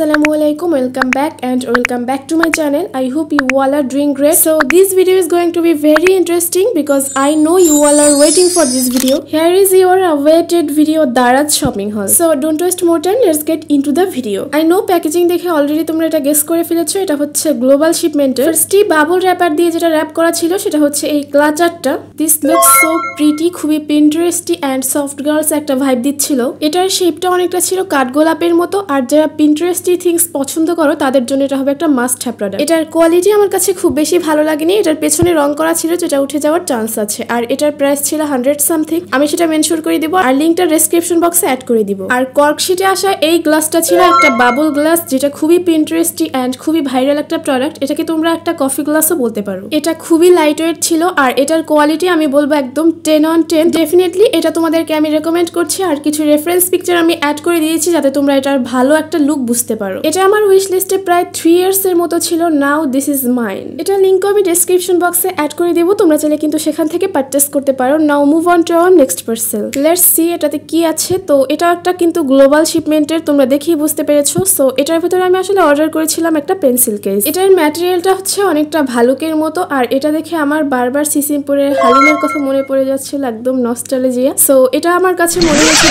Assalamualaikum, welcome back to my channel. I hope you all are doing great. So this video is going to be very interesting because I know you all are waiting for this video. Here is your awaited video, Daraz shopping haul. So don't waste more time, let's get into the video. I know packaging দেখে already তোমরা এটা guess করে ফেলেছো, এটা হচ্ছে global শিপমেন্টের। Firstly bubble wrapper দিয়ে যেটা rap করা ছিল সেটা হচ্ছে এই ক্লাচারটা। This looks so pretty, খুবই Pinteresty and soft girls একটা ভাইব দিচ্ছিল। এটার শেপটা অনেকটা ছিল কাঠগোলাপের মতো, আর যারা Pinteresty things পছন্দ করো তাদের জন্য এটা হবে একটা মাস্ট হ্যাভ প্রোডাক্ট। এটার কোয়ালিটি আমার কাছে খুব বেশি ভালো লাগেনি। এটার পেছনে রং করা ছিল যেটা উঠে যাওয়ার চান্স আছে, আর এটার প্রাইস ছিল 100 সামথিং। আমি সেটা মেনশন করে দিব আর লিংকটা ডেসক্রিপশন বক্সে অ্যাড করে দিব। আর কর্ক শিটে আসা এই গ্লাসটা ছিল একটা বাবল গ্লাস, যেটা খুবই Pinteresty এন্ড খুবই ভাইরাল একটা প্রোডাক্ট। এটাকে তোমরা একটা কফি গ্লাসও বলতে পারো। এটা খুবই লাইট ওয়েট ছিল, আর এটার কোয়ালিটি আমি বলবো একদম 10 on 10। ডেফিনেটলি এটা তোমাদেরকে আমি রেকমেন্ড করছি, আর কিছু রেফারেন্স পিকচার আমি অ্যাড করে দিয়েছি যাতে তোমরা এটার ভালো একটা লুক বুঝতে পারো। এটা আমার উইশ লিস্টে প্রায় 3 ইয়ার্স এর মতো ছিল। নাও দিস ইজ মাইন। এটা লিংক আমি ডেসক্রিপশন বক্সে অ্যাড করে দেব, তোমরা চাইলে কিন্তু সেখান থেকে পারচেজ করতে পারো। Now move on to our next parcel. Let's see এটাতে কি আছে। তো এটা একটা কিন্তু গ্লোবাল শিপমেন্টের, তোমরা দেখেই বুঝতে পেরেছো। সো এটার ভিতরে আমি আসলে অর্ডার করেছিলাম একটা পেন্সিল কেস। এটার ম্যাটেরিয়ালটা হচ্ছে অনেকটা ভালুকের মতো, আর এটা দেখে আমার বারবার সিসিমপুরের হালিমের কথা মনে পড়ে যাচ্ছিল, একদম নস্টালজিয়া। সো এটা আমার কাছে মনে হচ্ছে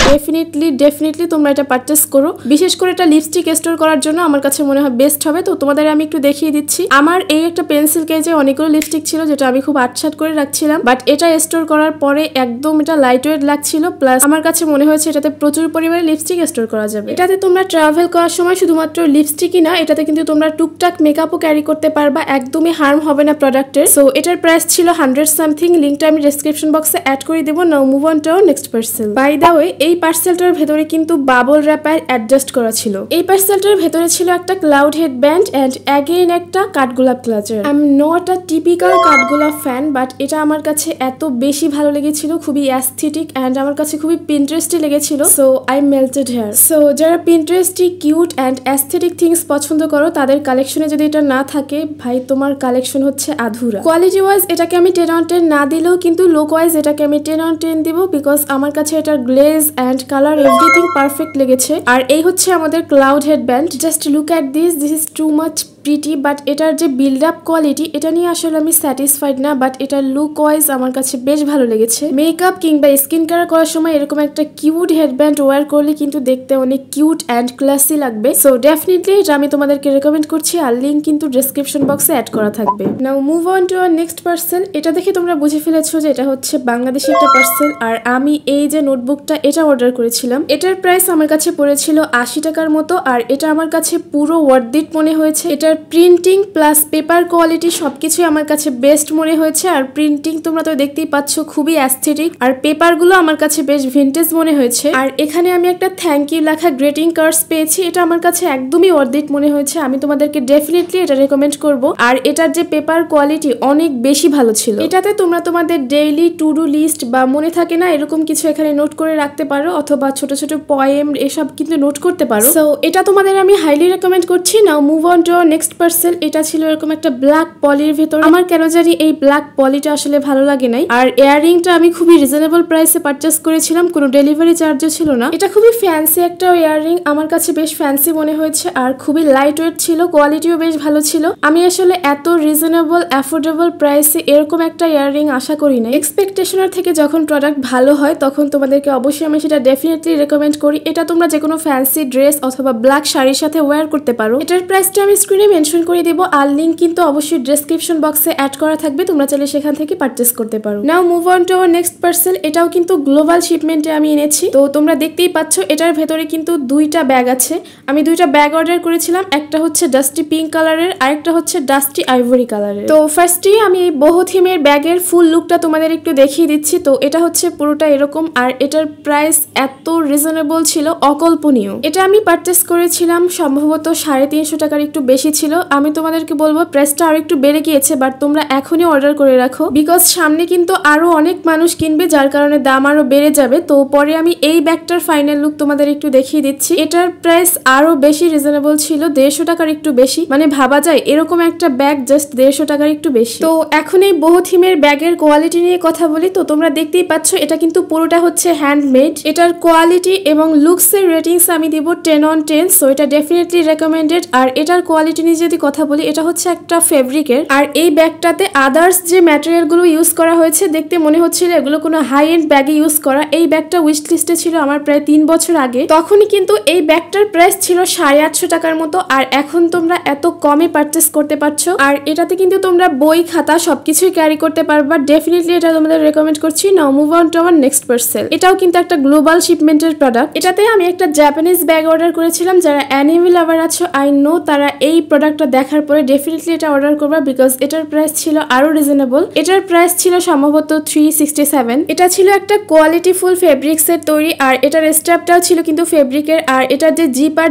ডেফিনেটলি তোমরা এটা পারচেজ করো। বিশেষ করে এটা লিপস্টিক স্টোর করার জন্য আমার কাছে মনে হয় বেস্ট হবে। তো তোমাদের আমি একটু দেখিয়ে দিচ্ছি। আমার এই একটা পেন্সিল কেজে অনেকগুলো লিপস্টিক ছিল যেটা আমি খুব আটসাট করে রাখছিলাম, বাট এটা স্টোর করার পরে একদম এটা লাইট ওয়েট লাগছিল। প্লাস আমার কাছে মনে হয়েছে এটাতে প্রচুর পরিমাণে লিপস্টিক স্টোর করা যাবে। এটাতে তোমরা ট্রাভেল করার সময় শুধুমাত্র লিপস্টিকই না, এটাতে কিন্তু তোমরা টুকটাক মেকআপও ক্যারি করতে পারবা, একদমই হার্ম হবে না প্রোডাক্টের। সো এটার প্রাইস ছিল 100 সামথিং। লিংকটা আমি ডেসক্রিপশন বক্সে অ্যাড করে দেবো। Now move on to next parcel. By the way, এই পার্সেলটার ভেতরে কিন্তু বাবল র‍্যাপার অ্যাডজাস্ট করা ছিল। এই পার্সেলটার ভেতরে ছিল একটা cloud headband and again একটা কাঠগোলাপ clutcher. I am not a typical কাঠগোলাপ ফ্যান, বাট এটা আমার কাছে এত বেশি ভালো লেগেছিল, খুবই অ্যাস্থেটিক এন্ড আমার কাছে খুবই Pinteresty লেগেছিল। So I melted here. So যারা Pinteresty, cute and aesthetic things পছন্দ করো তাদের কালেকশনে যদি এটা না থাকে, ভাই তোমার কালেকশন হচ্ছে আধুরা। কোয়ালিটি ওয়াইজ এটাকে আমি 10 on 10 না দিলেও কিন্তু লুক ওয়াইজ এটাকে আমি 10 on 10 দিব, বিকজ আমার কাছে এটার glaze and colour everything perfect লেগেছে। আর এই হচ্ছে আমাদের cloud headband. Just look at this is too much pretty, but এটার যে বিল্ড আপ কোয়ালিটি এটা নিয়ে আসলে আমি স্যাটিসফাইড না, বাট এটার লুক ওয়াইজ আমার কাছে বেশ ভালো লেগেছে। মেকআপ কিংবা স্কিন কেয়ার করার সময় এরকম একটা কিউট হেডব্যান্ড ওয়্যার করলে কিন্তু দেখতে অনেক কিউট এন্ড ক্লাসি লাগবে। সো ডেফিনেটলি এটা আমি তোমাদেরকে রেকমেন্ড করছি, আর লিংক কিন্তু ডেসক্রিপশন বক্সে অ্যাড করা থাকবে। Now move on to our next parcel. এটা দেখে তোমরা বুঝে ফেলেছো যে এটা হচ্ছে বাংলাদেশি একটা পার্সেল, আর আমি এই যে নোটবুকটা এটা অর্ডার করেছিলাম। এটার প্রাইস আমার কাছে পড়েছিল 80 টাকার মতো, আর এটা আমার কাছে পুরো ওয়ার্থ ইট মনে হয়েছে। এটার প্রিন্টিং প্লাস পেপার কোয়ালিটি সবকিছুই আমার কাছে বেস্ট মনে হয়েছে। আর প্রিন্টিং তোমরা তো দেখতেই পাচ্ছ খুবই অ্যাস্থেটিক, আর পেপার গুলো আমার কাছে বেশ ভিন্টেজ মনে হয়েছে। আর এখানে আমি একটা থ্যাংক ইউ লেখা গ্রেটিং কার্ডস পেয়েছি, এটা আমার কাছে একদমই ওয়ার্থ ইট মনে হয়েছে। আমি তোমাদেরকে ডেফিনেটলি এটা রেকমেন্ড করব। আর এটার যে পেপার কোয়ালিটি অনেক বেশি ভালো ছিল। এটাতে তোমরা তোমাদের ডেইলি টু ডু লিস্ট বা মনে থাকে না এরকম কিছু এখানে নোট করে রাখতে পারো, অথবা ছোট ছোট পোয়েম এসব কিন্তু নোট করতে পারো। সো এটা তোমাদের আমি হাইলি রেকমেন্ড করছি। Now move on to next parcel. এটা ছিল এরকম একটা ব্ল্যাক পলির ভেতর। আমার কেন জানি এই ব্ল্যাক পলিটা আসলে ভালো লাগে নাই। আর ইয়াররিংটা আমি খুবই রিজনেবল প্রাইসে পারচেজ করেছিলাম, কোনো ডেলিভারি চার্জও ছিল না। এটা খুবই ফ্যান্সি একটা ইয়াররিং, আমার কাছে বেশ ফ্যান্সি মনে হয়েছে, আর খুবই লাইট ওয়েট ছিল, কোয়ালিটিও বেশ ভালো ছিল। আমি আসলে এত রিজনেবল অ্যাফোর্ডেবল প্রাইসে এরকম একটা ইয়াররিং আশা করি না। এক্সপেকটেশনের থেকে যখন প্রোডাক্ট ভালো হয় তখন তোমাদেরকে অবশ্যই আমি সেটা ডেফিনেটলি রেকমেন্ড করি। এটা তোমরা যে কোনো ফ্যান্সি ড্রেস অথবা ব্ল্যাক শাড়ির সাথে ওয়্যার করতে পারো। এটার প্রাইসটা আমি স্ক্রিনে মেনশন করে দিব, আর লিংক কিন্তু অবশ্যই ডেসক্রিপশন বক্সে অ্যাড করা থাকবে, তোমরা চাইলে সেখান থেকে পারচেজ করতে পারো। Now move on to our next parcel. এটাও কিন্তু গ্লোবাল শিপমেন্টে আমি এনেছি। তো তোমরা দেখতেই পাচ্ছ এটার ভেতরে কিন্তু দুইটা ব্যাগ আছে। আমি দুইটা ব্যাগ অর্ডার করেছিলাম, একটা হচ্ছে ডাস্টি পিঙ্ক কালারের, আরেকটা হচ্ছে ডাস্টি আইভরি কালারের। তো ফার্স্টে আমি এই বহু থিমের ব্যাগের ফুল লুকটা তোমাদের একটু দেখিয়ে দিচ্ছি। তো এটা হচ্ছে পুরোটা এরকম, আর এটার প্রাইস এত রিজনেবল ছিল, অকল্পনীয়। এটা আমি পারচেজ করেছিলাম সম্ভবত 350 টাকার একটু বেশি ছিল। আমি তোমাদেরকে বলবো প্রাইসটা আরো একটু বেড়ে গিয়েছে, বাট তোমরা এখনই অর্ডার করে রাখো, বিকজ সামনে কিন্তু আরো অনেক মানুষ কিনবে, যার কারণে দাম আরো বেড়ে যাবে। তো পরে আমি এই ব্যাগটার ফাইনাল লুক তোমাদের একটু দেখিয়ে দিচ্ছি। এটার প্রাইস আরো বেশি রিজনেবল ছিল, 150 টাকার একটু বেশি। মানে ভাবা যায় এরকম একটা ব্যাগ জাস্ট 150 টাকার একটু বেশি। তো এখন এই বহু থিমের ব্যাগের কোয়ালিটি নিয়ে কথা বলি। তো তোমরা দেখতেই পাচ্ছ এটা কিন্তু পুরোটা হচ্ছে হ্যান্ডমেড। এটার কোয়ালিটি এবং লুকস এর রেটিংস আমি দিব 10 on 10। সো এটা ডেফিনেটলি রেকমেন্ডেড। আর এটার কোয়ালিটি নিয়ে যদি কথা বলি, এটা হচ্ছে একটা ফেব্রিকের। আর এই ব্যাগটাতে আদার্স যে ম্যাটেরিয়াল গুলো ইউজ করা হয়েছে দেখতে মনে হচ্ছিল এগুলো কোনো হাই এন্ড ব্যাগে ইউজ করা। এই ব্যাগটা উইশ লিস্টে ছিল আমার প্রায় 3 বছর আগে। তখনই কিন্তু এই ব্যাগটার প্রাইস ছিল 850 টাকার মতো, আর এখন তোমরা এত কমে পারচেস করতে পারছো। আর এটাতে কিন্তু তোমরা বই খাতা সবকিছুই ক্যারি করতে পারবা। ডেফিনেটলি এটা তোমাদের রেকমেন্ড করছি। Now move on to our next parcel. এটাও কিন্তু একটা গ্লোবাল শিপমেন্টের প্রোডাক্ট। এটাতে আমি একটা জাপানিজ ব্যাগ অর্ডার করেছিলাম। যারা অ্যানিমে লাভার আছো আই নো তারা এই প্রোডাক্টটা দেখার পরে ডেফিনেটলি এটা অর্ডার করবা, বিকজ এটার প্রাইস ছিল আরো রিজনেবল। এটার প্রাইস ছিল সম্ভবত 367। এটা ছিল একটা কোয়ালিটি ফুল ফেব্রিক্স এর তৈরি, আর এটার স্ট্র্যাপটাও ছিল কিন্তু ফেব্রিকের। আর এটার যে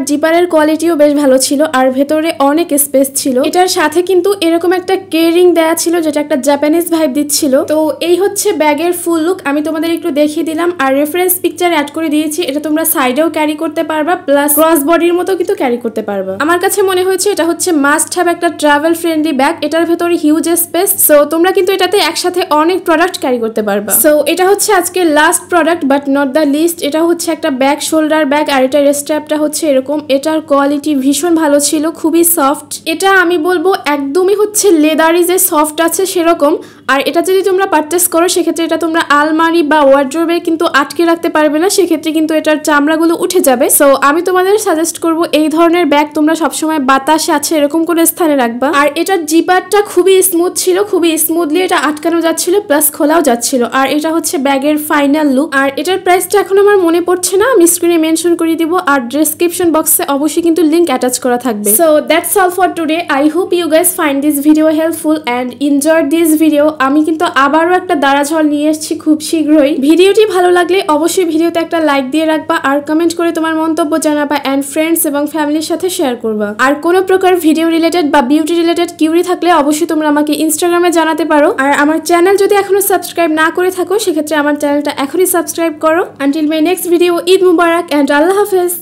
জিপারের কোয়ালিটিও বেশ ভালো ছিল, আর ভেতরে অনেক স্পেস ছিল। এটার সাথে কিন্তু এরকম একটা কেরিং দেয়া ছিল, যেটা একটা জাপানিজ ভাইব দিচ্ছিল। তো এই হচ্ছে ব্যাগের ফুল লুক। আমি তোমাদের একটু দেখিয়ে দিলাম, আর রেফারেন্স পিকচার অ্যাড করে দিয়েছি। এটা তোমরা সাইডেও ক্যারি করতে পারবা, প্লাস ক্রস বডির মতো কিন্তু ক্যারি করতে পারবা। আমার কাছে মনে হয়েছে এটা হচ্ছে মাস্ট হ্যাভ একটা ট্রাভেল ফ্রেন্ডলি ব্যাগ। এটার ভেতরে হিউজ স্পেস, সো তোমরা কিন্তু এটাতে একসাথে অনেক প্রোডাক্ট ক্যারি করতে পারবা। সো এটা হচ্ছে আজকে last product but not the least. এটা হচ্ছে একটা ব্যাগ, শোল্ডার ব্যাগ, আর এটার স্ট্র্যাপটা হচ্ছে এরকম। এটার কোয়ালিটি ভীষণ ভালো ছিল, খুবই সফট। এটা আমি বলবো একদমই হচ্ছে লেদারি যে সফট আছে সেরকম। আর এটা যদি তোমরা পারচেস করো সেক্ষেত্রে এটা তোমরা আলমারি বা ওয়ার্ড্রোবে কিন্তু আটকে রাখতে পারবে না, সেক্ষেত্রে কিন্তু এটার চামড়াগুলো উঠে যাবে। সো আমি তোমাদের সাজেস্ট করবো এই ধরনের ব্যাগ তোমরা সবসময় বাতাসে আছে এরকম করে স্থানে রাখবা। আর এটার জিপারটা খুবই স্মুথ ছিল, খুবই স্মুথলি এটা আটকানো যাচ্ছিল, প্লাস খোলাও যাচ্ছিল। আর এটা হচ্ছে ব্যাগের ফাইনাল লুক। আর এটার প্রাইসটা এখন আমার মনে পড়ছে না, আমি স্ক্রিনে মেনশন করে দিব, আর ডেসক্রিপশন বক্সে অবশ্যই কিন্তু লিংক অ্যাটাচ করা থাকবে। So that's all for today. I hope you guys find this video helpful and enjoy this video. আমি কিন্তু আবারও একটা দারাঝল নিয়ে এসেছি খুব শীঘ্রই। ভিডিওটি ভালো লাগলে অবশ্যই ভিডিওতে একটা লাইক দিয়ে রাখবা, আর কমেন্ট করে তোমার মন্তব্য জানাবা, অ্যান্ড ফ্রেন্ডস এবং ফ্যামিলির সাথে শেয়ার করবা। আর কোনো প্রকার ভিডিও রিলেটেড বা বিউটি রিলেটেড কিউরি থাকলে অবশ্যই তোমরা আমাকে ইনস্টাগ্রামে জানাতে পারো। আর আমার চ্যানেল যদি এখনো সাবস্ক্রাইব না করে থাকো সেক্ষেত্রে আমার চ্যানেলটা এখনই সাবস্ক্রাইব করো। Until my next video, Eid মুবারক অ্যান্ড আল্লাহ হাফেজ।